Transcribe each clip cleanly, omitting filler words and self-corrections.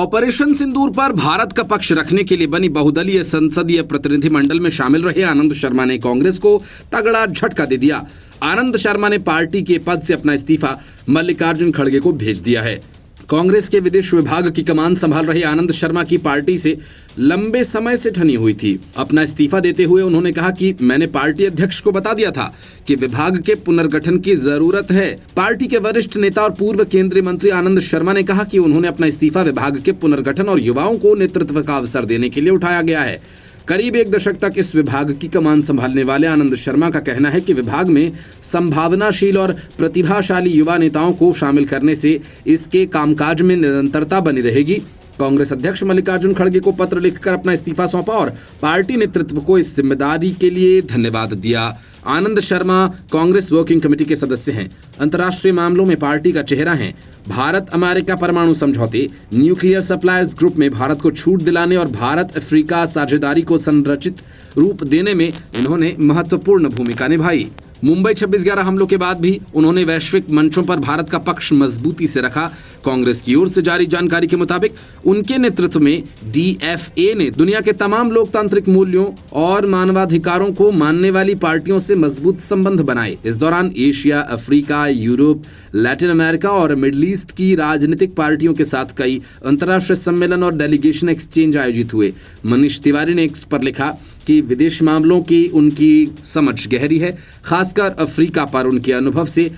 Operation सिंदूर पर भारत का पक्ष रखने के लिए बनी बहुदलीय संसदीय प्रतिनिधिमंडल में शामिल रहे आनंद शर्मा ने कांग्रेस को तगड़ा झटका दे दिया। आनंद शर्मा ने पार्टी के पद से अपना इस्तीफा मल्लिकार्जुन खड़गे को भेज दिया है। कांग्रेस के विदेश विभाग की कमान संभाल रहे आनंद शर्मा की पार्टी से लंबे समय से ठनी हुई थी। अपना इस्तीफा देते हुए उन्होंने कहा कि मैंने पार्टी अध्यक्ष को बता दिया था कि विभाग के पुनर्गठन की जरूरत है। पार्टी के वरिष्ठ नेता और पूर्व केंद्रीय मंत्री आनंद शर्मा ने कहा कि उन्होंने अपना इस्तीफा विभाग के पुनर्गठन और युवाओं को नेतृत्व का अवसर देने के लिए उठाया गया है। करीब एक दशक तक इस विभाग की कमान संभालने वाले आनंद शर्मा का कहना है कि विभाग में संभावनाशील और प्रतिभाशाली युवा नेताओं को शामिल करने से इसके कामकाज में निरंतरता बनी रहेगी। कांग्रेस अध्यक्ष मल्लिकार्जुन खड़गे को पत्र लिखकर अपना इस्तीफा सौंपा और पार्टी नेतृत्व को इस जिम्मेदारी के लिए धन्यवाद दिया। आनंद शर्मा कांग्रेस वर्किंग कमेटी के सदस्य हैं, अंतर्राष्ट्रीय मामलों में पार्टी का चेहरा हैं। भारत अमेरिका परमाणु समझौते, न्यूक्लियर सप्लायर्स ग्रुप में भारत को छूट दिलाने और भारत अफ्रीका साझेदारी को संरचित रूप देने में इन्होंने महत्वपूर्ण भूमिका निभाई। मुंबई 26/11 हमलों के बाद भी उन्होंने वैश्विक मंचों पर भारत का पक्ष मजबूती से रखा। कांग्रेस की ओर से जारी जानकारी के मुताबिक उनके नेतृत्व में DFA ने दुनिया के तमाम लोकतांत्रिक मूल्यों और मानवाधिकारों को मानने वाली पार्टियों से मजबूत संबंध बनाए। इस दौरान Asia, Africa, Europe, Latin America और मिडिल ईस्ट की राजनीतिक पार्टियों के साथ कई अंतर्राष्ट्रीय सम्मेलन और डेलीगेशन एक्सचेंज आयोजित हुए। मनीष तिवारी ने एक्स पर लिखा कि विदेश मामलों की उनकी समझ गहरी है, खासकर अफ्रीका पर उनके अनुभव से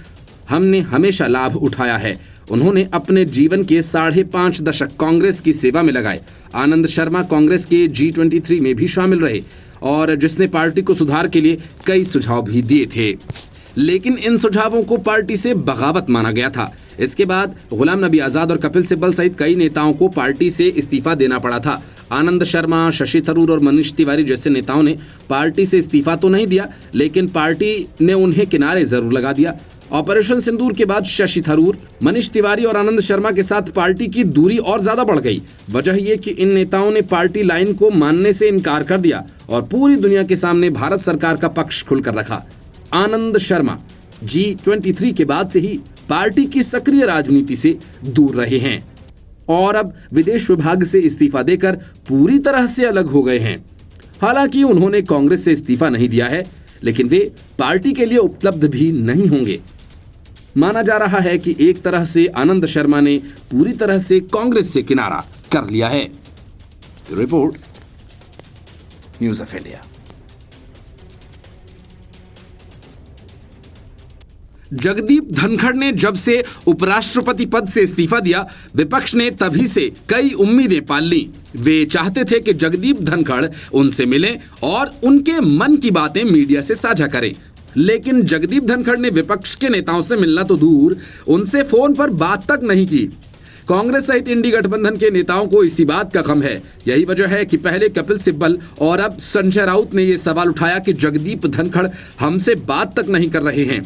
हमने हमेशा लाभ उठाया है। उन्होंने अपने जीवन के 5.5 दशक कांग्रेस की सेवा में लगाए। आनंद शर्मा कांग्रेस के G23 में भी शामिल रहे और जिसने पार्टी को सुधार के लिए कई सुझाव भी दिए थे, लेकिन इन सुझावों को पार्टी से बगावत माना गया था। इसके बाद गुलाम नबी आजाद और कपिल सिब्बल सहित कई नेताओं को पार्टी से इस्तीफा देना पड़ा था। आनंद शर्मा, शशि थरूर और मनीष तिवारी जैसे नेताओं ने पार्टी से इस्तीफा तो नहीं दिया, लेकिन पार्टी ने उन्हें किनारे जरूर लगा दिया। ऑपरेशन सिंदूर के बाद शशि थरूर, मनीष तिवारी और आनंद शर्मा के साथ पार्टी की दूरी और ज्यादा बढ़ गई। वजह यह कि इन नेताओं ने पार्टी लाइन को मानने से इनकार कर दिया और पूरी दुनिया के सामने भारत सरकार का पक्ष खुलकर रखा। आनंद शर्मा G23 के बाद से ही पार्टी की सक्रिय राजनीति से दूर रहे हैं और अब विदेश विभाग से इस्तीफा देकर पूरी तरह से अलग हो गए हैं। हालांकि उन्होंने कांग्रेस से इस्तीफा नहीं दिया है, लेकिन वे पार्टी के लिए उपलब्ध भी नहीं होंगे। माना जा रहा है कि एक तरह से आनंद शर्मा ने पूरी तरह से कांग्रेस से किनारा कर लिया है। Report, news of India. Jagdeep Dhankhar ने जब से उपराष्ट्रपति पद से इस्तीफा दिया, विपक्ष ने तभी से कई उम्मीदें पाल ली। वे चाहते थे कि जगदीप धनखड़ उनसे मिलें और उनके मन की बातें मीडिया से साझा करें, लेकिन जगदीप धनखड़ ने विपक्ष के नेताओं से मिलना तो दूर, उनसे फोन पर बात तक नहीं की। कांग्रेस सहित इंडी गठबंधन के नेताओं को इसी बात का गम है। यही वजह है कि पहले कपिल सिब्बल और अब संजय राउत ने यह सवाल उठाया कि जगदीप धनखड़ हमसे बात तक नहीं कर रहे हैं।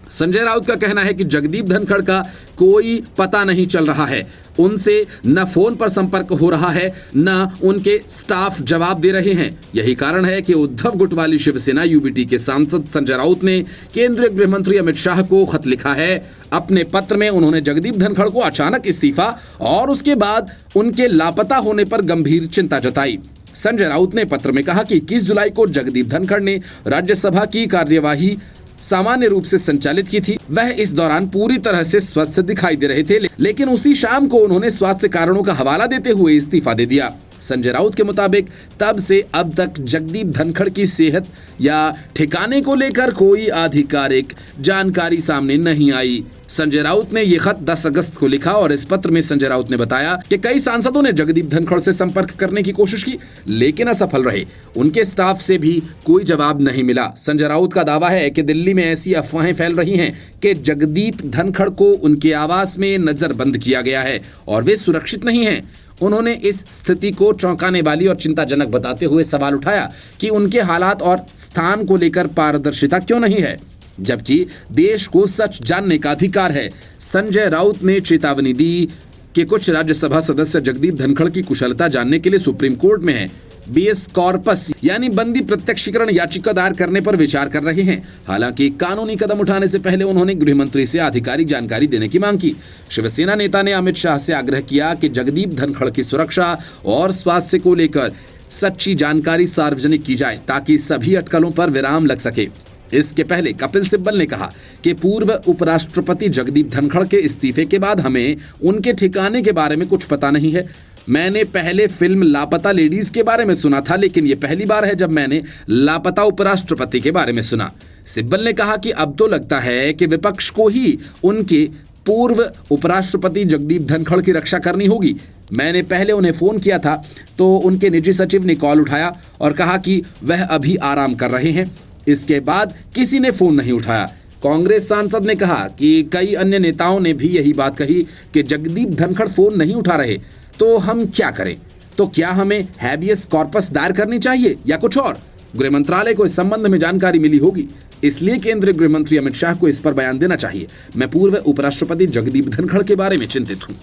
संजय राउत का कहना है कि जगदीप धनखड़ का कोई पता नहीं चल रहा है, उनसे न फोन पर संपर्क हो रहा है, न उनके स्टाफ जवाब दे रहे हैं। यही कारण है कि उद्धव गुट वाली शिवसेना UBT के सांसद संजय राउत ने केंद्रीय गृह मंत्री अमित शाह को खत लिखा है। अपने पत्र में उन्होंने जगदीप धनखड़ को अचानक इस्तीफा और उसके बाद उनके लापता होने पर गंभीर चिंता जताई। संजय राउत ने पत्र में कहा कि 21 जुलाई को जगदीप धनखड़ ने राज्यसभा की कार्यवाही सामान्य रूप से संचालित की थी। वह इस दौरान पूरी तरह से स्वस्थ दिखाई दे रहे थे, लेकिन उसी शाम को उन्होंने स्वास्थ्य कारणों का हवाला देते हुए इस्तीफा दे दिया। संजय राउत के मुताबिक तब से अब तक जगदीप धनखड़ की सेहत या ठिकाने को लेकर कोई आधिकारिक जानकारी सामने नहीं आई। संजय राउत ने यह खत 10 अगस्त को लिखा और इस पत्र में संजय राउत ने बताया कि कई सांसदों ने जगदीप धनखड़ से संपर्क करने की कोशिश की, लेकिन असफल रहे। उनके स्टाफ से भी कोई जवाब नहीं मिला। संजय राउत का दावा है कि दिल्ली में ऐसी अफवाहें फैल रही हैं कि जगदीप धनखड़ को उनके आवास में नजरबंद किया गया है और वे सुरक्षित नहीं हैं। उन्होंने इस स्थिति को चौंकाने वाली और चिंताजनक बताते हुए सवाल उठाया कि उनके हालात और स्थान को लेकर पारदर्शिता क्यों नहीं है, जबकि देश को सच जानने का अधिकार है। संजय राउत ने चेतावनी दी कि कुछ राज्यसभा सदस्य जगदीप धनखड़ की कुशलता जानने के लिए सुप्रीम कोर्ट में हैं। बीएस कॉर्पस यानी बंदी प्रत्यक्षीकरण याचिका दायर करने पर विचार कर रहे हैं। हालांकि कानूनी कदम उठाने से पहले उन्होंने गृह मंत्री से आधिकारिक जानकारी देने की मांग की। शिवसेना नेता ने अमित शाह से आग्रह किया कि जगदीप धनखड़ की सुरक्षा और स्वास्थ्य को लेकर सच्ची जानकारी सार्वजनिक की जाए ताकि सभी अटकलों पर विराम लग सके। इसके पहले कपिल सिब्बल ने कहा कि पूर्व उपराष्ट्रपति जगदीप धनखड़ के इस्तीफे के बाद हमें उनके ठिकाने के बारे में कुछ पता नहीं है। मैंने पहले फिल्म लापता लेडीज के बारे में सुना था, लेकिन यह पहली बार है जब मैंने लापता उपराष्ट्रपति के बारे में सुना। सिब्बल ने कहा कि अब तो लगता है कि विपक्ष को ही उनके पूर्व उपराष्ट्रपति जगदीप धनखड़ की रक्षा करनी होगी। मैंने पहले उन्हें फोन किया था तो उनके निजी सचिव ने कॉल उठाया और कहा कि वह अभी आराम कर रहे हैं। इसके बाद किसी ने फोन नहीं उठाया। कांग्रेस सांसद ने कहा कि कई अन्य नेताओं ने भी यही बात कही कि जगदीप धनखड़ फोन नहीं उठा रहे, तो हम क्या करें? तो क्या हमें हैबियस कॉर्पस दायर करनी चाहिए या कुछ और? गृह मंत्रालय को इस संबंध में जानकारी मिली होगी, इसलिए केंद्रीय गृह मंत्री अमित शाह को इस पर बयान देना चाहिए। मैं पूर्व उपराष्ट्रपति जगदीप धनखड़ के बारे में चिंतित हूं।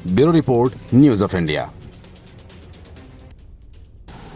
Bureau report, news of India.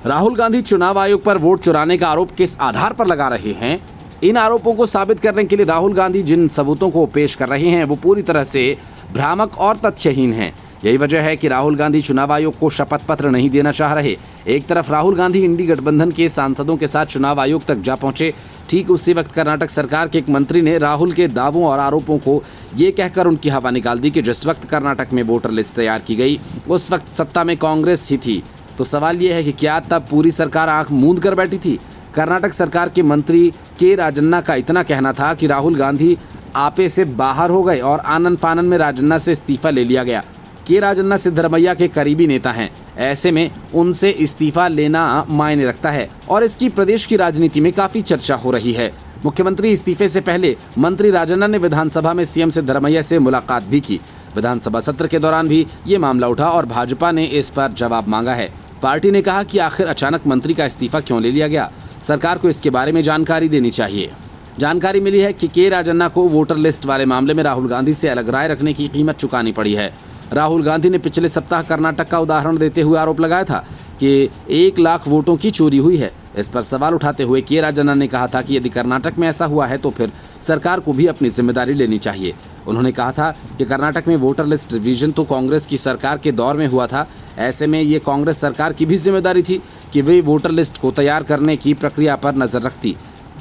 Rahul Gandhi चुनाव आयोग पर वोट चुराने का आरोप किस आधार पर लगा रहे हैं? इन आरोपों को साबित करने के लिए राहुल गांधी जिन सबूतों को पेश कर रहे हैं वो पूरी तरह से भ्रामक और तथ्यहीन हैं। यही वजह है कि राहुल गांधी चुनाव आयोग को शपथ पत्र नहीं देना चाह रहे। एक तरफ राहुल गांधी इंडी गठबंधन के सांसदों के साथ चुनाव आयोग तक जा पहुंचे, ठीक उसी वक्त कर्नाटक सरकार के एक मंत्री ने राहुल के दावों और आरोपों को ये कहकर उनकी हवा निकाल दी कि जिस वक्त कर्नाटक में वोटर लिस्ट तैयार की गई उस वक्त सत्ता में कांग्रेस ही थी। तो सवाल ये है कि क्या तब पूरी सरकार आंख मूंद कर बैठी थी? कर्नाटक सरकार के मंत्री के राजन्ना का इतना कहना था कि राहुल गांधी आपे से बाहर हो गए और आनन फानन में राजन्ना से इस्तीफा ले लिया गया। के राजन्ना सिद्धरमैया के करीबी नेता हैं, ऐसे में उनसे इस्तीफा लेना मायने रखता है और इसकी प्रदेश की राजनीति में काफी चर्चा हो रही है। मुख्यमंत्री इस्तीफे से पहले मंत्री राजन्ना ने विधानसभा में सीएम सिद्धरमैया से मुलाकात भी की। विधानसभा सत्र के दौरान भी ये मामला उठा और भाजपा ने इस पर जवाब मांगा है। पार्टी ने कहा कि आखिर अचानक मंत्री का इस्तीफा क्यों ले लिया गया, सरकार को इसके बारे में जानकारी देनी चाहिए। जानकारी मिली है कि के राजन्ना को वोटर लिस्ट वाले मामले में राहुल गांधी से अलग राय रखने की कीमत चुकानी पड़ी है। राहुल गांधी ने पिछले सप्ताह कर्नाटक का उदाहरण देते हुए आरोप लगाया था कि 1 लाख वोटों की चोरी हुई है। इस पर सवाल उठाते हुए के राजन्ना ने कहा था कि यदि कर्नाटक में ऐसा हुआ है तो फिर सरकार को भी अपनी जिम्मेदारी लेनी चाहिए। उन्होंने कहा था कि कर्नाटक में वोटर लिस्ट रिवीजन तो कांग्रेस की सरकार के दौर में हुआ था, ऐसे में ये कांग्रेस सरकार की भी जिम्मेदारी थी कि वे वोटर लिस्ट को तैयार करने की प्रक्रिया पर नजर रखती।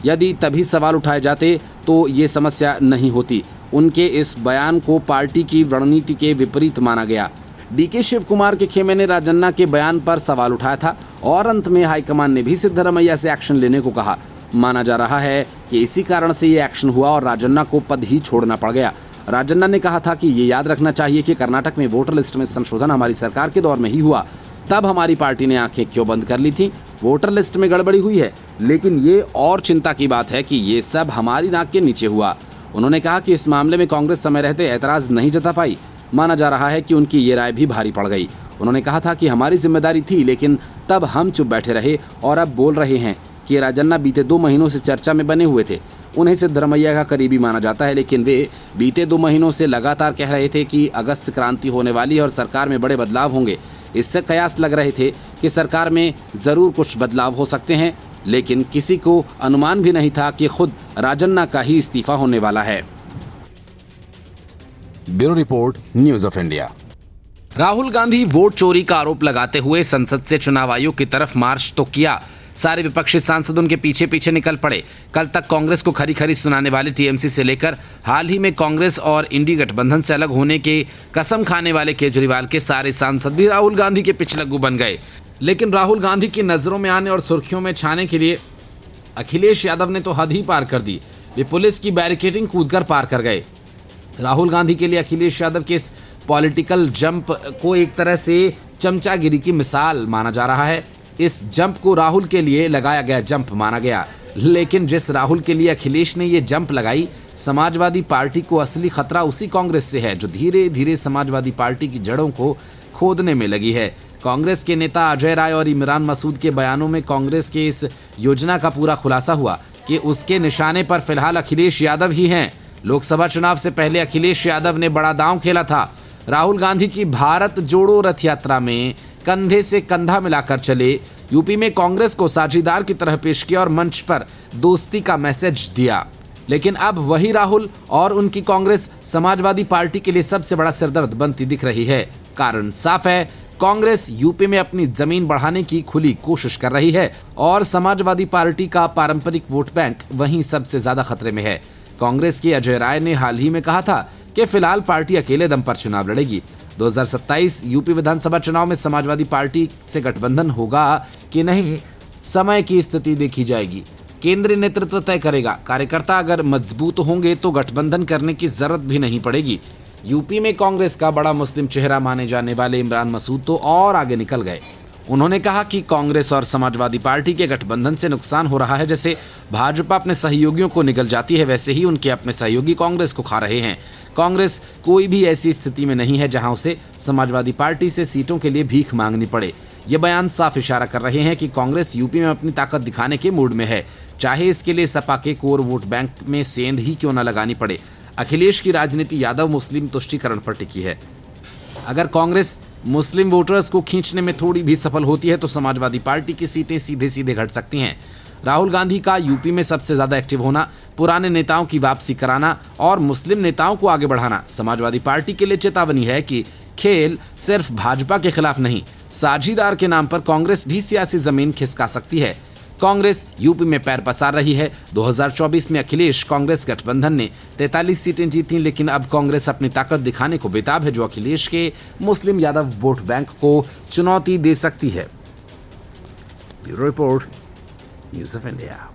यदि तभी सवाल उठाए जाते तो ये समस्या नहीं होती। उनके इस बयान को पार्टी की रणनीति के विपरीत माना गया। डीके शिव कुमार के खेमे ने राजन्ना के बयान पर सवाल उठाया था और अंत में हाईकमान ने भी सिद्धरमैया से एक्शन लेने को कहा। माना जा रहा है कि इसी कारण से ये एक्शन हुआ और राजन्ना को पद ही छोड़ना पड़ गया। राजन्ना ने कहा था कि ये याद रखना चाहिए कि कर्नाटक में वोटर लिस्ट में संशोधन हमारी सरकार के दौर में ही हुआ, तब हमारी पार्टी ने आंखें क्यों बंद कर ली थी? वोटर लिस्ट में गड़बड़ी हुई है, लेकिन ये और चिंता की बात है कि ये सब हमारी नाक के नीचे हुआ। उन्होंने कहा कि इस मामले में कांग्रेस समय रहते ऐतराज नहीं जता पाई। माना जा रहा है कि उनकी ये राय भी भारी पड़ गई। उन्होंने कहा था कि हमारी जिम्मेदारी थी, लेकिन तब हम चुप बैठे रहे और अब बोल रहे हैं कि राजन्ना बीते 2 महीनों से चर्चा में बने हुए थे। उन्हें सिद्धरमैया का करीबी माना जाता है, लेकिन वे बीते 2 महीनों से लगातार कह रहे थे कि अगस्त क्रांति होने वाली है और सरकार में बड़े बदलाव होंगे। इससे कयास लग रहे थे कि सरकार में ज़रूर कुछ बदलाव हो सकते हैं, लेकिन किसी को अनुमान भी नहीं था कि खुद राजन्ना का ही इस्तीफा होने वाला है। Bureau report, news of India. Rahul Gandhi vote चोरी का आरोप लगाते हुए संसद से चुनाव आयोग की तरफ मार्च तो किया, सारे विपक्षी सांसद उनके पीछे पीछे निकल पड़े। कल तक कांग्रेस को खरी खरी सुनाने वाले टीएमसी से लेकर हाल ही में कांग्रेस और इंडी गठबंधन से अलग होने के कसम खाने वाले केजरीवाल के सारे सांसद भी राहुल गांधी के पिछलग्गू बन गए। लेकिन राहुल गांधी की नजरों में आने और सुर्खियों में छाने के लिए अखिलेश यादव ने तो हद ही पार कर दी। वे पुलिस की बैरिकेडिंग कूदकर पार कर गए। राहुल गांधी के लिए अखिलेश यादव के इस पॉलिटिकल जंप को एक तरह से चमचागिरी की मिसाल माना जा रहा है। इस जंप को राहुल के लिए लगाया गया जंप माना गया, लेकिन जिस राहुल के लिए अखिलेश ने ये जंप लगाई, समाजवादी पार्टी को असली खतरा उसी कांग्रेस से है जो धीरे धीरे समाजवादी पार्टी की जड़ों को खोदने में लगी है। कांग्रेस के नेता अजय राय और इमरान मसूद के बयानों में कांग्रेस के इस योजना का पूरा खुलासा हुआ कि उसके निशाने पर फिलहाल अखिलेश यादव ही हैं। लोकसभा चुनाव से पहले अखिलेश यादव ने बड़ा दांव खेला था। राहुल गांधी की भारत जोड़ो रथ यात्रा में कंधे से कंधा मिलाकर चले यूपी में कांग्रेस को साझीदार की तरह पेश किया और मंच पर दोस्ती का मैसेज दिया। लेकिन अब वही राहुल और उनकी कांग्रेस समाजवादी पार्टी के लिए सबसे बड़ा सिरदर्द बनती दिख रही है। कारण साफ है, कांग्रेस यूपी में अपनी जमीन बढ़ाने की खुली कोशिश कर रही है और समाजवादी पार्टी का पारंपरिक वोट बैंक वहीं सबसे ज्यादा खतरे में है। कांग्रेस के अजय राय ने हाल ही में कहा था कि फिलहाल पार्टी अकेले दम पर चुनाव लड़ेगी। 2027 यूपी विधानसभा चुनाव में समाजवादी पार्टी से गठबंधन होगा कि नहीं, समय की स्थिति देखी जाएगी। केंद्रीय नेतृत्व तय करेगा। कार्यकर्ता अगर मजबूत होंगे तो गठबंधन करने की जरूरत भी नहीं पड़ेगी। यूपी में कांग्रेस का बड़ा मुस्लिम चेहरा माने जाने वाले इमरान मसूद तो और आगे निकल गए। उन्होंने कहा कि कांग्रेस और समाजवादी पार्टी के गठबंधन से नुकसान हो रहा है। जैसे भाजपा अपने सहयोगियों को निगल जाती है, वैसे ही उनके अपने सहयोगी कांग्रेस को खा रहे हैं। कांग्रेस कोई भी ऐसी स्थिति में नहीं है जहां उसे समाजवादी पार्टी से सीटों के लिए भीख मांगनी पड़े। ये बयान साफ इशारा कर रहे हैं कि कांग्रेस यूपी में अपनी ताकत दिखाने के मूड में है, चाहे इसके लिए सपा के कोर वोट बैंक में सेंध ही क्यों न लगानी पड़े। अखिलेश की राजनीति यादव मुस्लिम तुष्टीकरण पर टिकी है। अगर कांग्रेस मुस्लिम वोटर्स को खींचने में थोड़ी भी सफल होती है तो समाजवादी पार्टी की सीटें सीधे सीधे घट सकती हैं। राहुल गांधी का यूपी में सबसे ज्यादा एक्टिव होना, पुराने नेताओं की वापसी कराना और मुस्लिम नेताओं को आगे बढ़ाना समाजवादी पार्टी के लिए चेतावनी है कि खेल सिर्फ भाजपा के खिलाफ नहीं, साझीदार के नाम पर कांग्रेस भी सियासी जमीन खिसका सकती है। कांग्रेस यूपी में पैर पसार रही है। 2024 में अखिलेश कांग्रेस गठबंधन ने 43 सीटें जीती, लेकिन अब कांग्रेस अपनी ताकत दिखाने को बेताब है, जो अखिलेश के मुस्लिम यादव वोट बैंक को चुनौती दे सकती है। Bureau report, news of India.